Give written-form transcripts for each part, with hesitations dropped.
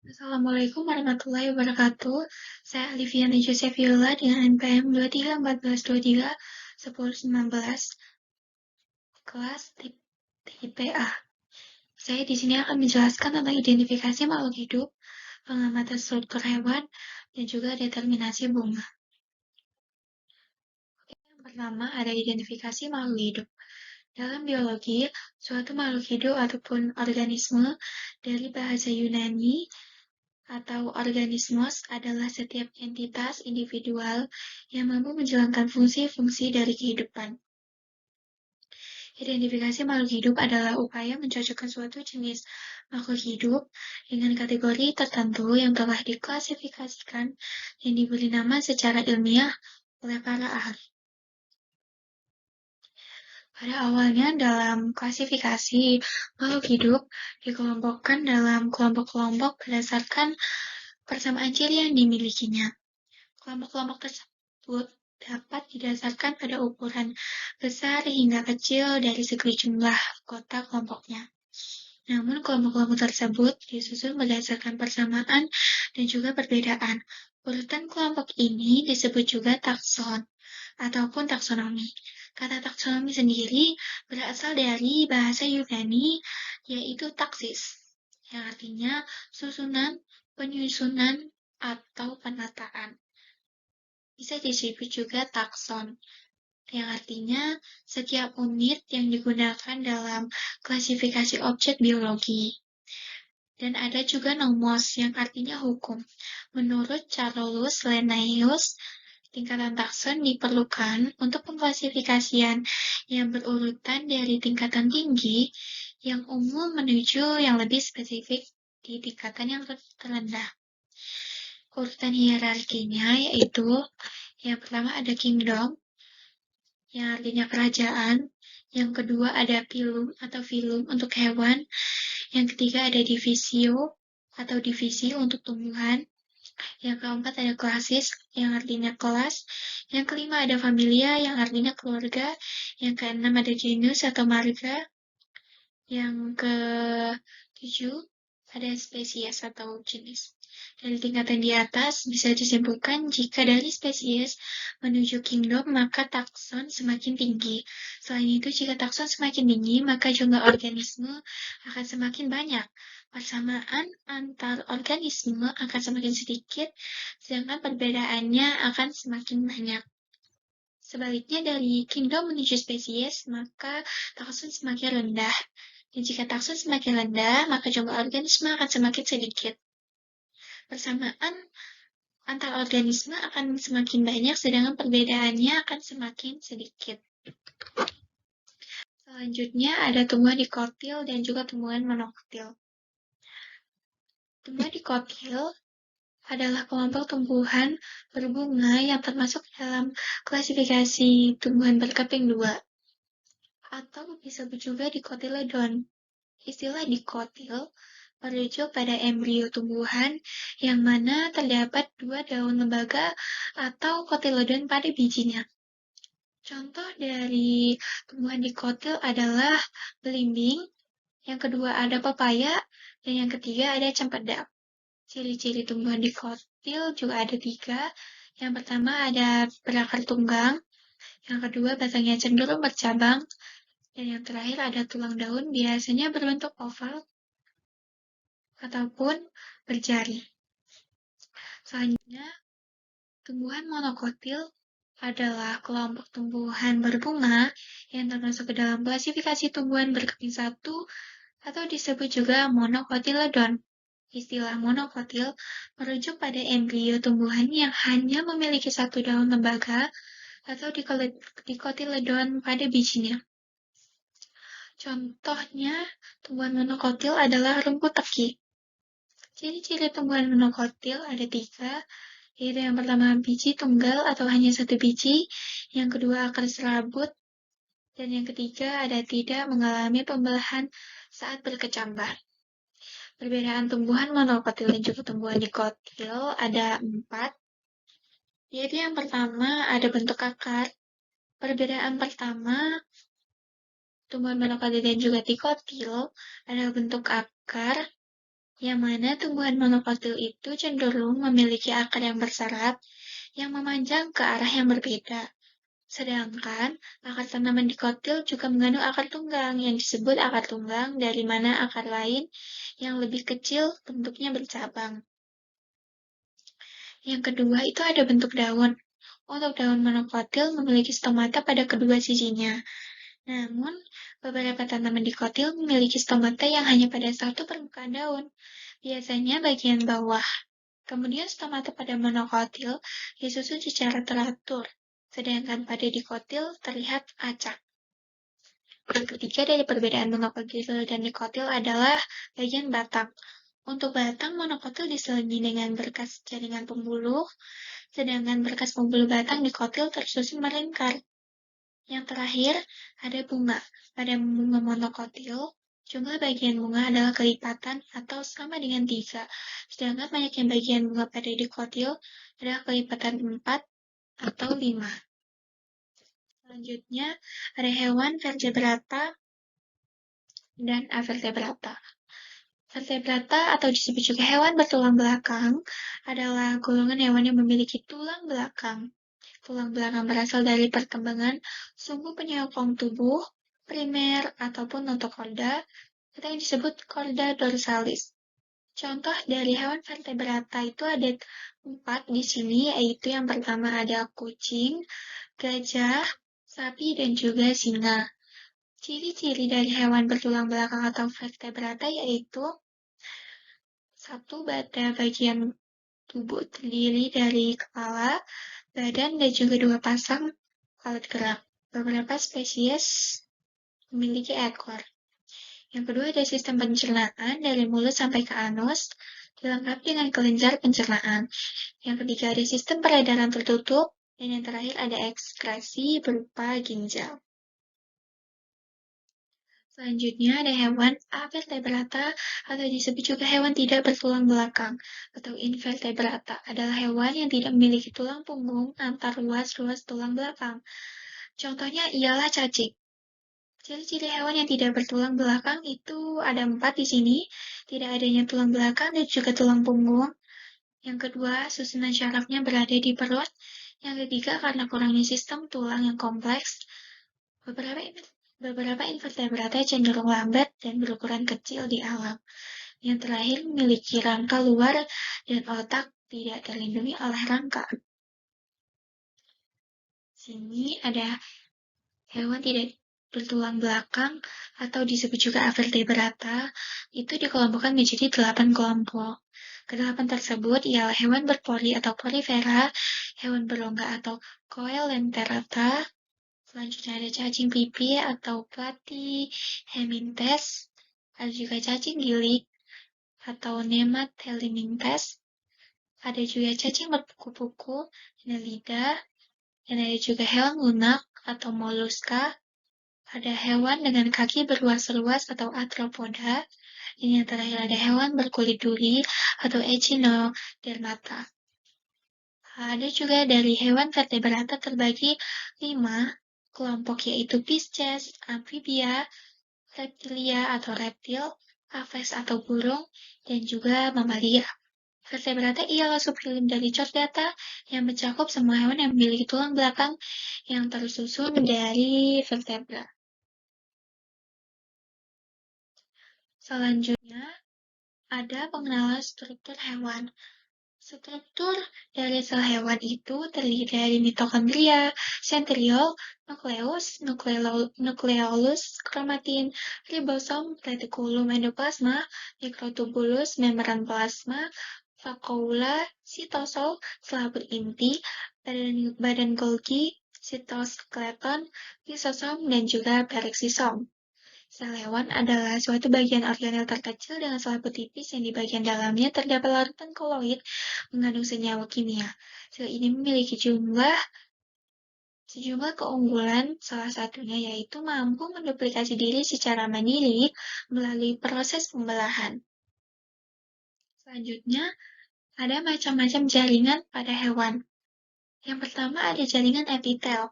Assalamualaikum warahmatullahi wabarakatuh. Saya Aliviana Joseph Yola dengan NPM 2314231019 kelas TIPA. Saya di sini akan menjelaskan tentang identifikasi makhluk hidup, pengamatan struktur hewan, dan juga determinasi bunga. Yang pertama ada identifikasi makhluk hidup. Dalam biologi, suatu makhluk hidup ataupun organisme dari bahasa Yunani atau organismos adalah setiap entitas individual yang mampu menjalankan fungsi-fungsi dari kehidupan. Identifikasi makhluk hidup adalah upaya mencocokkan suatu jenis makhluk hidup dengan kategori tertentu yang telah diklasifikasikan dan diberi nama secara ilmiah oleh para ahli. Pada awalnya dalam klasifikasi, makhluk hidup dikelompokkan dalam kelompok-kelompok berdasarkan persamaan ciri yang dimilikinya. Kelompok-kelompok tersebut dapat didasarkan pada ukuran besar hingga kecil dari segi jumlah anggota kelompoknya. Namun, kelompok-kelompok tersebut disusun berdasarkan persamaan dan juga perbedaan. Urutan kelompok ini disebut juga takson ataupun taksonomi. Kata taksonomi sendiri berasal dari bahasa Yunani, yaitu taksis, yang artinya susunan, penyusunan, atau penataan. Bisa disebut juga takson, yang artinya setiap unit yang digunakan dalam klasifikasi objek biologi. Dan ada juga nomos, yang artinya hukum. Menurut Carolus Linnaeus, tingkatan takson diperlukan untuk pengklasifikasian yang berurutan dari tingkatan tinggi yang umum menuju yang lebih spesifik di tingkatan yang terendah. Urutan hierarkinya yaitu yang pertama ada kingdom, yang artinya kerajaan. Yang kedua ada phylum atau filum untuk hewan. Yang ketiga ada divisio atau divisi untuk tumbuhan. Yang keempat ada klasis, yang artinya kelas. Yang kelima ada familia, yang artinya keluarga. Yang keenam ada genus atau marga. Yang ketujuh ada spesies atau jenis. Dari tingkatan di atas bisa disimpulkan jika dari spesies menuju kingdom maka takson semakin tinggi. Selain itu, jika takson semakin tinggi maka jumlah organisme akan semakin banyak. Persamaan antar organisme akan semakin sedikit, sedangkan perbedaannya akan semakin banyak. Sebaliknya, dari kingdom menuju spesies, maka takson semakin rendah. Dan jika takson semakin rendah, maka jumlah organisme akan semakin sedikit. Persamaan antar organisme akan semakin banyak, sedangkan perbedaannya akan semakin sedikit. Selanjutnya ada tumbuhan dikotil dan juga tumbuhan monokotil. Tumbuhan dikotil adalah kelompok tumbuhan berbunga yang termasuk dalam klasifikasi tumbuhan berkeping 2, atau disebut juga dikotiledon. Istilah dikotil merujuk pada embrio tumbuhan yang mana terdapat 2 daun lembaga atau kotiledon pada bijinya. Contoh dari tumbuhan dikotil adalah belimbing, yang kedua ada pepaya, dan yang ketiga ada cempedak. Ciri-ciri tumbuhan dikotil juga ada 3. Yang pertama ada berakar tunggang, yang kedua batangnya cenderung bercabang, dan yang terakhir ada tulang daun biasanya berbentuk oval ataupun berjari. Selanjutnya, tumbuhan monokotil adalah kelompok tumbuhan berbunga yang termasuk ke dalam klasifikasi tumbuhan berkeping 1 atau disebut juga monokotiledon. Istilah monokotil merujuk pada embrio tumbuhan yang hanya memiliki 1 daun lembaga atau dikotiledon pada bijinya. Contohnya, tumbuhan monokotil adalah rumput teki. Ciri-ciri tumbuhan monokotil ada 3, yaitu yang pertama biji tunggal atau hanya 1 biji, yang kedua akar serabut, dan yang ketiga ada tidak mengalami pembelahan saat berkecambah. Perbedaan tumbuhan monokotil dan juga tumbuhan dikotil ada 4, yaitu yang pertama ada bentuk akar. Perbedaan pertama, tumbuhan monokotil dan juga dikotil adalah bentuk akar. yang mana tumbuhan monokotil itu cenderung memiliki akar yang berserat yang memanjang ke arah yang berbeda. Sedangkan akar tanaman dikotil juga mengandung akar tunggang yang disebut akar tunggang, dari mana akar lain yang lebih kecil bentuknya bercabang. Yang kedua itu ada bentuk daun. Untuk daun monokotil memiliki stomata pada kedua sisinya. Namun, beberapa tanaman dikotil memiliki stomata yang hanya pada satu permukaan daun, biasanya bagian bawah. Kemudian stomata pada monokotil disusun secara teratur, sedangkan pada dikotil terlihat acak. Yang ketiga dari perbedaan monokotil dan dikotil adalah bagian batang. Untuk batang, monokotil diselingi dengan berkas jaringan pembuluh, sedangkan berkas pembuluh batang dikotil tersusun melingkar. Yang terakhir, ada bunga. Pada bunga monokotil, jumlah bagian bunga adalah kelipatan atau sama dengan 3, sedangkan banyaknya bagian bunga pada dikotil adalah kelipatan 4 atau 5. Selanjutnya, ada hewan vertebrata dan avertebrata. Vertebrata atau disebut juga hewan bertulang belakang adalah golongan hewan yang memiliki tulang belakang. Tulang belakang berasal dari perkembangan sumbu penyokong tubuh, primer ataupun notokorda, atau yang disebut korda dorsalis. Contoh dari hewan vertebrata itu ada 4 di sini, yaitu yang pertama ada kucing, gajah, sapi, dan juga singa. Ciri-ciri dari hewan bertulang belakang atau vertebrata yaitu satu, pada bagian tubuh terdiri dari kepala, badan, dan juga 2 pasang alat gerak. Beberapa spesies memiliki ekor. Yang kedua ada sistem pencernaan dari mulut sampai ke anus, dilengkapi dengan kelenjar pencernaan. Yang ketiga ada sistem peredaran tertutup, dan yang terakhir ada ekskresi berupa ginjal. Selanjutnya ada hewan avertebrata atau disebut juga hewan tidak bertulang belakang atau invertebrata. Adalah hewan yang tidak memiliki tulang punggung antar ruas-ruas tulang belakang. Contohnya ialah cacing. Ciri-ciri hewan yang tidak bertulang belakang itu ada 4 di sini. Tidak adanya tulang belakang dan juga tulang punggung. Yang kedua, susunan syarafnya berada di perut. Yang ketiga, karena kurangnya sistem tulang yang kompleks. Beberapa invertebrata cenderung lambat dan berukuran kecil di alam. Yang terakhir, memiliki rangka luar dan otak tidak terlindungi oleh rangka. Sini ada hewan tidak bertulang belakang atau disebut juga avertebrata, itu dikelompokkan menjadi 8 kelompok. Kedelapan tersebut ialah hewan berpori atau porifera, hewan berongga atau coelenterata, selanjutnya ada cacing pipih atau Platyhelminthes, ada juga cacing gilik atau Nemathelminthes, ada juga cacing berkuku-kuku, Annelida, dan ada juga hewan lunak atau Mollusca, ada hewan dengan kaki berruas-ruas atau arthropoda, dan yang terakhir ada hewan berkulit duri atau Echinodermata. Ada juga dari hewan vertebrata terbagi 5 kelompok, yaitu Pisces, amfibia, reptilia atau reptil, aves atau burung, dan juga mamalia. Vertebrata ialah subfilum dari Chordata yang mencakup semua hewan yang memiliki tulang belakang yang tersusun dari vertebra. Selanjutnya, ada pengenalan struktur hewan. Struktur dari sel hewan itu terdiri dari mitokondria, sentriol, nukleus, nukleolus, kromatin, ribosom, retikulum endoplasma, mikrotubulus, membran plasma, vakuola, sitosol, selaput inti, badan Golgi, sitoskeleton, lisosom, dan juga pereksisom. Sel hewan adalah suatu bagian organel terkecil dengan selaput tipis yang di bagian dalamnya terdapat larutan koloid mengandung senyawa kimia. Sel ini memiliki sejumlah keunggulan, salah satunya yaitu mampu menduplikasi diri secara mandiri melalui proses pembelahan. Selanjutnya, ada macam-macam jaringan pada hewan. Yang pertama ada jaringan epitel.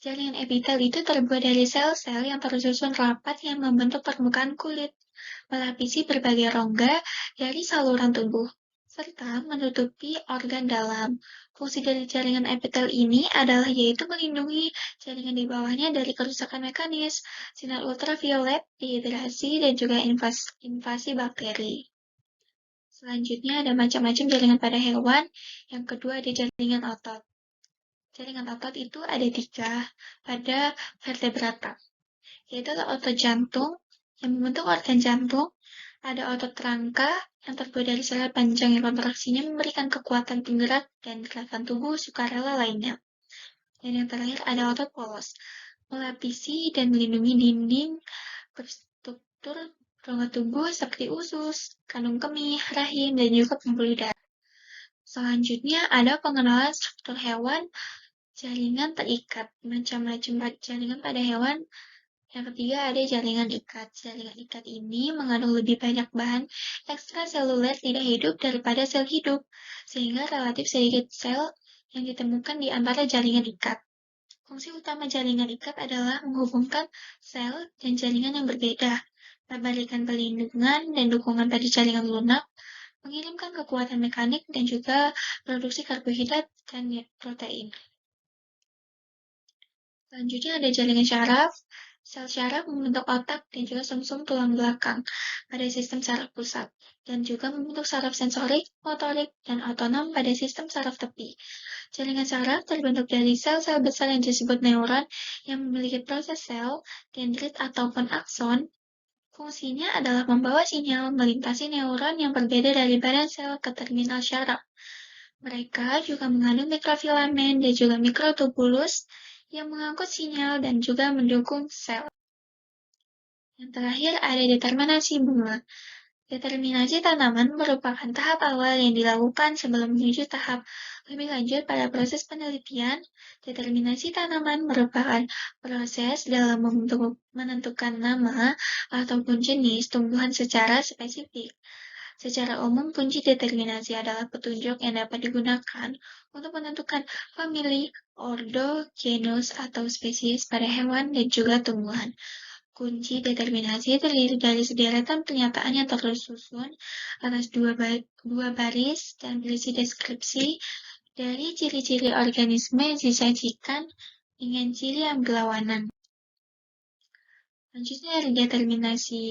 Jaringan epitel itu terbuat dari sel-sel yang tersusun rapat yang membentuk permukaan kulit. melapisi berbagai rongga dari saluran tubuh, serta menutupi organ dalam. Fungsi dari jaringan epitel ini adalah yaitu melindungi jaringan di bawahnya dari kerusakan mekanis, sinar ultraviolet, dehidrasi, dan juga invasi bakteri. Selanjutnya ada macam-macam jaringan pada hewan. Yang kedua ada jaringan otot. Jaringan otot itu ada 3 pada vertebrata, yaitu otot jantung yang membentuk organ jantung, ada otot rangka yang terbuat dari sel panjang yang kontraksinya memberikan kekuatan penggerak dan gerakan tubuh sukarela lainnya. Dan yang terakhir ada otot polos, melapisi dan melindungi dinding berstruktur rongga tubuh seperti usus, kandung kemih, rahim, dan juga pembuluh darah. Selanjutnya ada pengenalan struktur hewan, jaringan terikat, macam-macam jaringan pada hewan. Yang ketiga ada jaringan ikat. Jaringan ikat ini mengandung lebih banyak bahan ekstraseluler tidak hidup daripada sel hidup, sehingga relatif sedikit sel yang ditemukan di antara jaringan ikat. Fungsi utama jaringan ikat adalah menghubungkan sel dan jaringan yang berbeda, memberikan pelindungan dan dukungan pada jaringan lunak, mengirimkan kekuatan mekanik, dan juga produksi karbohidrat dan protein. Selanjutnya ada jaringan syaraf. Sel syaraf membentuk otak dan juga sumsum tulang belakang pada sistem saraf pusat, dan juga membentuk saraf sensorik, motorik, dan otonom pada sistem saraf tepi. Jaringan saraf terbentuk dari sel-sel besar yang disebut neuron yang memiliki proses sel, dendrit ataupun akson. Fungsinya adalah membawa sinyal melintasi neuron yang berbeda dari badan sel ke terminal syaraf. Mereka juga mengandung mikrofilamen dan juga mikrotubulus yang mengangkut sinyal dan juga mendukung sel. Yang terakhir ada determinasi bunga. Determinasi tanaman merupakan tahap awal yang dilakukan sebelum menuju tahap lebih lanjut pada proses penelitian. Determinasi tanaman merupakan proses dalam menentukan nama ataupun jenis tumbuhan secara spesifik. Secara umum, kunci determinasi adalah petunjuk yang dapat digunakan untuk menentukan famili, ordo, genus, atau spesies pada hewan dan juga tumbuhan. Kunci determinasi terdiri dari sederetan pernyataan yang tersusun atas dua baris dan berisi deskripsi dari ciri-ciri organisme yang disajikan dengan ciri yang berlawanan. Selanjutnya dari determinasi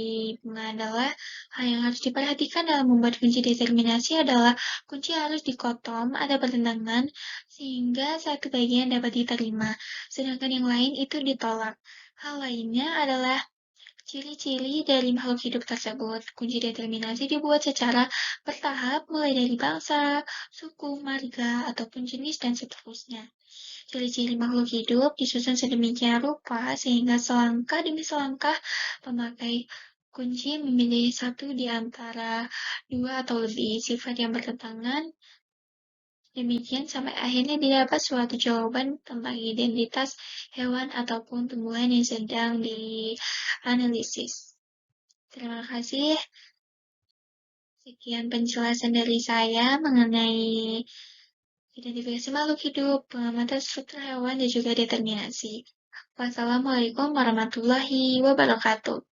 bunga adalah hal yang harus diperhatikan dalam membuat kunci determinasi adalah kunci harus dikotom atau bertentangan sehingga satu bagian dapat diterima, sedangkan yang lain itu ditolak. Hal lainnya adalah ciri-ciri dari makhluk hidup tersebut. Kunci determinasi dibuat secara bertahap mulai dari bangsa, suku, marga, ataupun jenis dan seterusnya. Ciri-ciri makhluk hidup disusun sedemikian rupa sehingga selangkah demi selangkah pemakai kunci memilih satu di antara dua atau lebih sifat yang bertentangan. Demikian sampai akhirnya didapat suatu jawaban tentang identitas hewan ataupun tumbuhan yang sedang dianalisis. Terima kasih. Sekian penjelasan dari saya mengenai identifikasi makhluk hidup, pengamatan struktur hewan, dan juga determinasi. Wassalamualaikum warahmatullahi wabarakatuh.